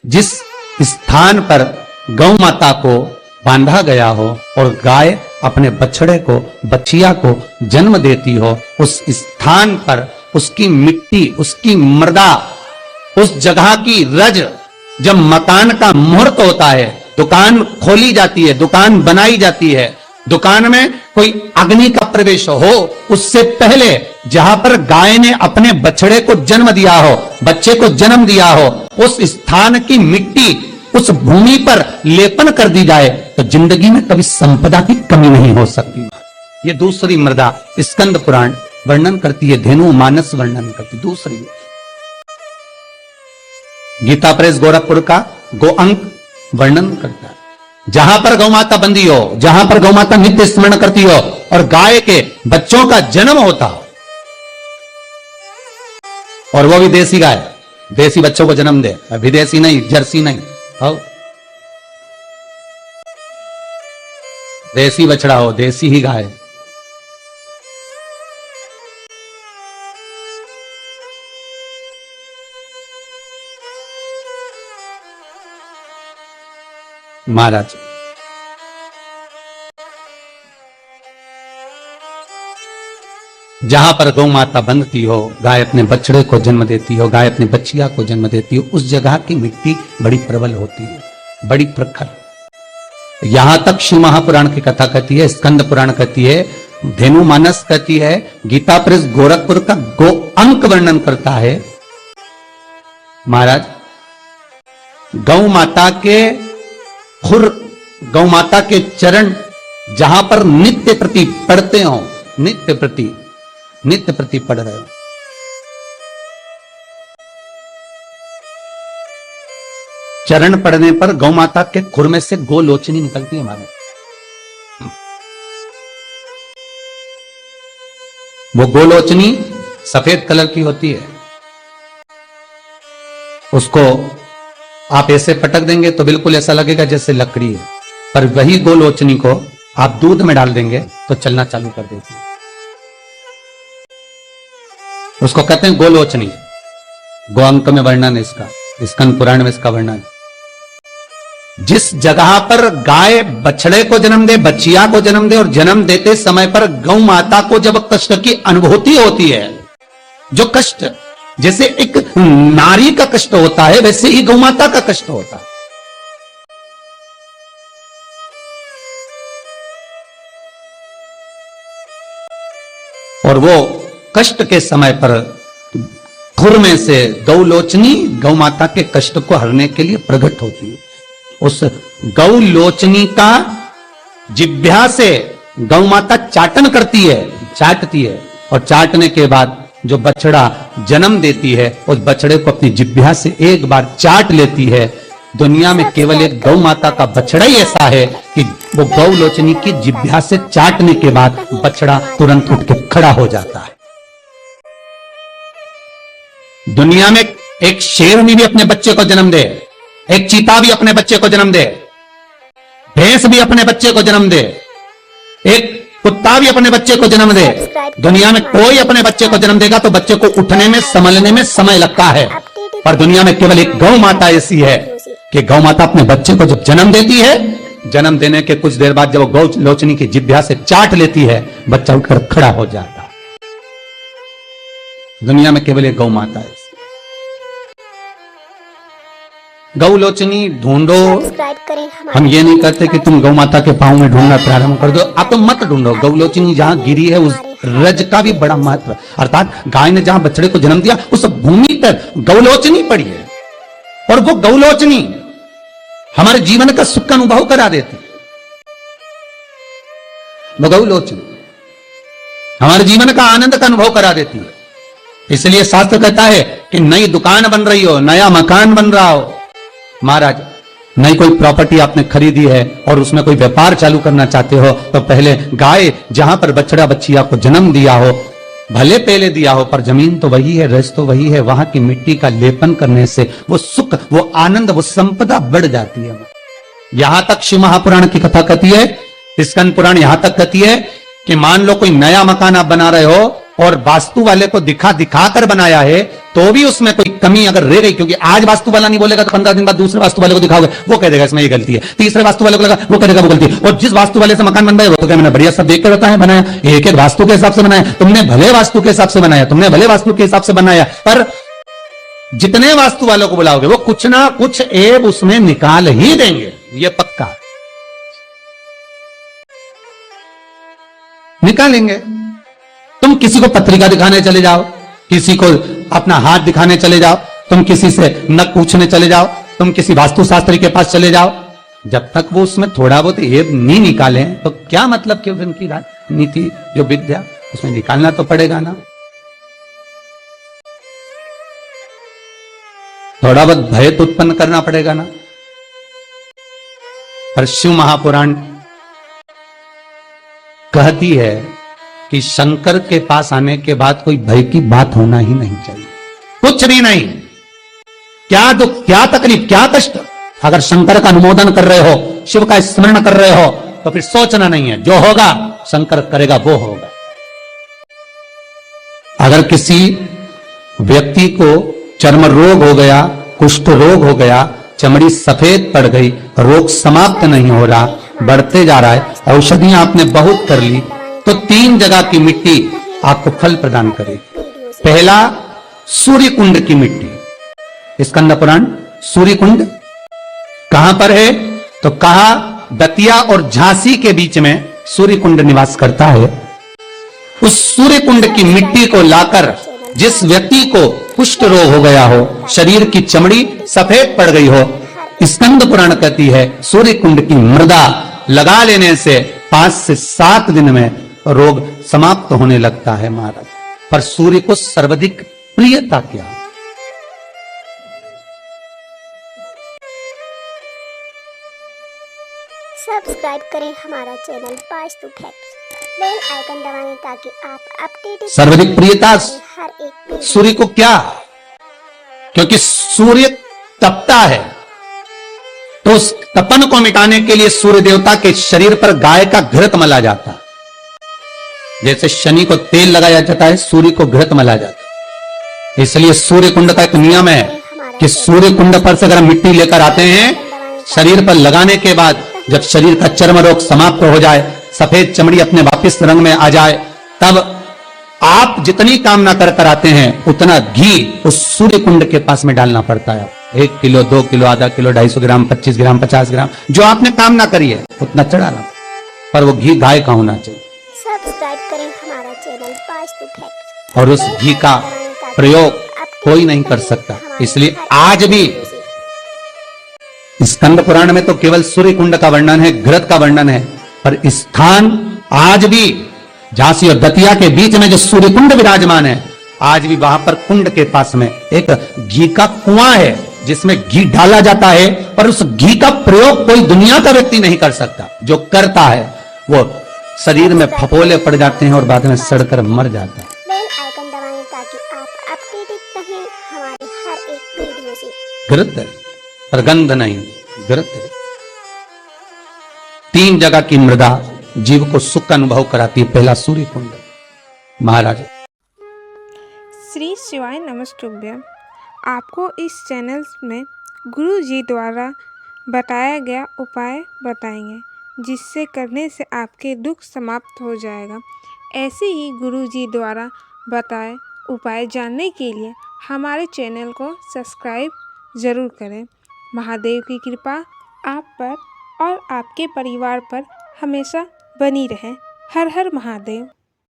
जिस स्थान पर गौ माता को बांधा गया हो और गाय अपने बछड़े को, बछिया को जन्म देती हो, उस स्थान पर उसकी मिट्टी, उसकी मृदा, उस जगह की रज, जब मकान का मुहूर्त होता है, दुकान खोली जाती है, दुकान बनाई जाती है, दुकान में कोई अग्नि का प्रवेश हो, उससे पहले जहां पर गाय ने अपने बछड़े को जन्म दिया हो, बच्चे को जन्म दिया हो, उस स्थान की मिट्टी उस भूमि पर लेपन कर दी जाए तो जिंदगी में कभी संपदा की कमी नहीं हो सकती। ये दूसरी मृदा स्कंद पुराण वर्णन करती है, धेनु मानस वर्णन करती। दूसरी गीता प्रेस गोरखपुर का गो अंक वर्णन करता है, जहां पर गौ माता बंधी हो, जहां पर गौ माता नित्य स्मरण करती हो और गाय के बच्चों का जन्म होता हो, और वो भी देसी गाय, देसी बच्चों को जन्म दे, विदेशी नहीं, जर्सी नहीं, हो देसी बछड़ा हो, देसी ही गाय। महाराज जहां पर गौ माता बंधती हो, गाय अपने बछड़े को जन्म देती हो, गाय अपने बच्चिया को जन्म देती हो, उस जगह की मिट्टी बड़ी प्रबल होती है, बड़ी प्रखर। यहां तक शिव महापुराण की कथा कहती है, स्कंद पुराण कहती है, धेनु मानस कहती है, गीता प्रेस गोरखपुर का गो अंक वर्णन करता है। महाराज गौ माता के खुर, गौ माता के चरण जहां पर नित्य प्रति पढ़ते हो, नित्य प्रति पढ़ रहे हो, चरण पढ़ने पर गौ माता के खुर में से गोलोचनी निकलती है। हमारे वो गोलोचनी सफेद कलर की होती है, उसको आप ऐसे पटक देंगे तो बिल्कुल ऐसा लगेगा जैसे लकड़ी है, पर वही गोलोचनी को आप दूध में डाल देंगे तो चलना चालू कर देती है। उसको कहते हैं गोलोचनी। गो अंक में वर्णन है इसका, स्कंद पुराण में इसका वर्णन। जिस जगह पर गाय बछड़े को जन्म दे, बच्चिया को जन्म दे, और जन्म देते समय पर गौ माता को जब कष्ट की अनुभूति होती है, जो कष्ट जैसे एक नारी का कष्ट होता है, वैसे ही गौ माता का कष्ट होता है। और वो कष्ट के समय पर खुर में से गौलोचनी गौ माता के कष्ट को हरने के लिए प्रकट होती है। उस गौलोचनी का जिह्वा से गौ माता चाटन करती है, चाटती है, और चाटने के बाद जो बछड़ा जन्म देती है, उस बछड़े को अपनी जिह्वा से एक बार चाट लेती है। दुनिया में केवल एक गौ माता का बछड़ा ही ऐसा है कि वो गौलोचनी की जिह्वा से चाटने के बाद बछड़ा तुरंत उठ के खड़ा हो जाता है। दुनिया में एक शेरनी भी अपने बच्चे को जन्म दे, एक चीता भी अपने बच्चे को जन्म दे, भैंस भी अपने बच्चे को जन्म दे, एक कुत्ता भी अपने बच्चे को जन्म दे, दुनिया में कोई अपने बच्चे को जन्म देगा तो बच्चे को उठने में, संभलने में समय लगता है। पर दुनिया में केवल एक गौ माता ऐसी है कि गौ माता अपने बच्चे को जब जन्म देती है, जन्म देने के कुछ देर बाद जब गौ लोचनी की जिह्वा से चाट लेती है, बच्चा उठकर खड़ा हो जाता है। दुनिया में केवल एक गौ माता है। गौलोचनी ढूंढो, हम ये नहीं कहते कि तुम गौ माता के पांव में ढूंढना प्रारंभ कर दो, आप तो मत ढूंढो। गौलोचनी जहां गिरी है उस रज का भी बड़ा महत्व, अर्थात गाय ने जहां बछड़े को जन्म दिया उस भूमि पर गौलोचनी पड़ी है, और वो गौलोचनी हमारे जीवन का सुख का अनुभव करा देती। वो गौलोचनी हमारे जीवन का आनंद का अनुभव करा देती है। इसलिए शास्त्र कहता है कि नई दुकान बन रही हो, नया मकान बन रहा हो, महाराज नई कोई प्रॉपर्टी आपने खरीदी है और उसमें कोई व्यापार चालू करना चाहते हो, तो पहले गाय जहां पर बछड़ा बच्चिया को जन्म दिया हो, भले पहले दिया हो, पर जमीन तो वही है, रस तो वही है, वहां की मिट्टी का लेपन करने से वो सुख, वो आनंद, वो संपदा बढ़ जाती है। यहां तक शिव महापुराण की कथा कहती है, स्कंद पुराण यहां तक कहती है कि मान लो कोई नया मकान आप बना रहे हो और वास्तु वाले को दिखा दिखा कर बनाया है, तो भी उसमें कोई कमी अगर रह गई, क्योंकि आज वास्तु वाला नहीं बोलेगा तो 15 दिन बाद दूसरे वास्तु वाले को दिखाओगे, वो कह देगा इसमें ये गलती है, तीसरे वास्तु वाले को लगा वो कह देगा वो गलती है, और जिस वास्तु वाले से मकान बन रहा है वो तो क्या मैंने बढ़िया सब देख कर बताया बनाया, एक एक वास्तु के हिसाब से बनाया, तुमने भले वास्तु के हिसाब से बनाया, तुमने भले वास्तु के हिसाब से बनाया, पर जितने वास्तु वालों को बुलाओगे वो कुछ ना कुछ ऐब उसमें निकाल ही देंगे, ये पक्का निकालेंगे। तुम किसी को पत्रिका दिखाने चले जाओ, किसी को अपना हाथ दिखाने चले जाओ, तुम किसी से नक पूछने चले जाओ, तुम किसी वास्तुशास्त्री के पास चले जाओ, जब तक वो उसमें थोड़ा बहुत ऐब नहीं निकाले तो क्या मतलब कि उनकी नीति जो विद्या उसमें निकालना तो पड़ेगा ना। थोड़ा बहुत भय तो उत्पन्न करना पड़ेगा ना। पर शिव महापुराण कहती है कि शंकर के पास आने के बाद कोई भय की बात होना ही नहीं चाहिए, कुछ भी नहीं। क्या दुख, क्या तकलीफ, क्या कष्ट, अगर शंकर का अनुमोदन कर रहे हो, शिव का स्मरण कर रहे हो, तो फिर सोचना नहीं है, जो होगा शंकर करेगा वो होगा। अगर किसी व्यक्ति को चर्म रोग हो गया, कुष्ठ रोग हो गया, चमड़ी सफेद पड़ गई, रोग समाप्त नहीं हो रहा, बढ़ते जा रहा है, औषधियां आपने बहुत कर ली, तो 3 जगह की मिट्टी आपको फल प्रदान करेगी। पहला, सूर्य कुंड की मिट्टी। स्कंद पुराण सूर्य कुंड कहां पर है, तो कहा दतिया और झांसी के बीच में सूर्य कुंड निवास करता है। उस सूर्य कुंड की मिट्टी को लाकर जिस व्यक्ति को कुष्ठ रोग हो गया हो, शरीर की चमड़ी सफेद पड़ गई हो, स्कंद पुराण कहती है सूर्य कुंड की मृदा लगा लेने से 5 से 7 दिन में रोग समाप्त होने लगता है महाराज। पर सूर्य को सर्वाधिक प्रियता क्या? सब्सक्राइब करें हमारा channel Vastu facts, bell icon दबाएं ताकि आप अपडेटेड सर्वाधिक प्रियता हर एक सूर्य को क्या? क्योंकि सूर्य तपता है, तो उस तपन को मिटाने के लिए सूर्य देवता के शरीर पर गाय का घृत मला जाता। जैसे शनि को तेल लगाया जाता है, सूर्य को घृत मला जाता। इसलिए सूर्य कुंड का एक नियम है कि सूर्य कुंड पर से अगर मिट्टी लेकर आते हैं, शरीर पर लगाने के बाद जब शरीर का चर्म रोग समाप्त हो जाए, सफेद चमड़ी अपने वापिस रंग में आ जाए, तब आप जितनी कामना कर कर आते हैं उतना घी उस सूर्य कुंड के पास में डालना पड़ता है। 1 किलो, 2 किलो, आधा किलो, 250 ग्राम, 25 ग्राम, 50 ग्राम, जो आपने कामना करी है उतना चढ़ाना, पर वो घी गाय का होना चाहिए। सब्सक्राइब करें हमारा चैनल वास्तु फैक्ट्स, और उस घी का प्रयोग कोई नहीं कर सकता। इसलिए आज भी स्कंद पुराण में तो केवल सूर्य कुंड का वर्णन है, घृत का वर्णन है, पर स्थान आज भी झांसी और दतिया के बीच में जो सूर्य कुंड विराजमान है, आज भी वहां पर कुंड के पास में एक घी का कुआं है जिसमें घी डाला जाता है, पर उस घी का प्रयोग कोई दुनिया का व्यक्ति नहीं कर सकता। जो करता है वो शरीर में फफोले पड़ जाते हैं और बाद में सड़कर मर जाता है। बेल आइकन दबाएं ताकि आप अपडेटेड रहें हमारे हर एक वीडियो से। घृत है पर गंध नहीं, घृत है। 3 जगह की मृदा जीव को सुख का अनुभव कराती है। पहला सूर्य कुंड। महाराज श्री शिवाय नमस्तुभ्यम। आपको इस चैनल में गुरु जी द्वारा बताया गया उपाय बताएंगे, जिससे करने से आपके दुख समाप्त हो जाएगा। ऐसे ही गुरु जी द्वारा बताए उपाय जानने के लिए हमारे चैनल को सब्सक्राइब ज़रूर करें। महादेव की कृपा आप पर और आपके परिवार पर हमेशा बनी रहे। हर हर महादेव।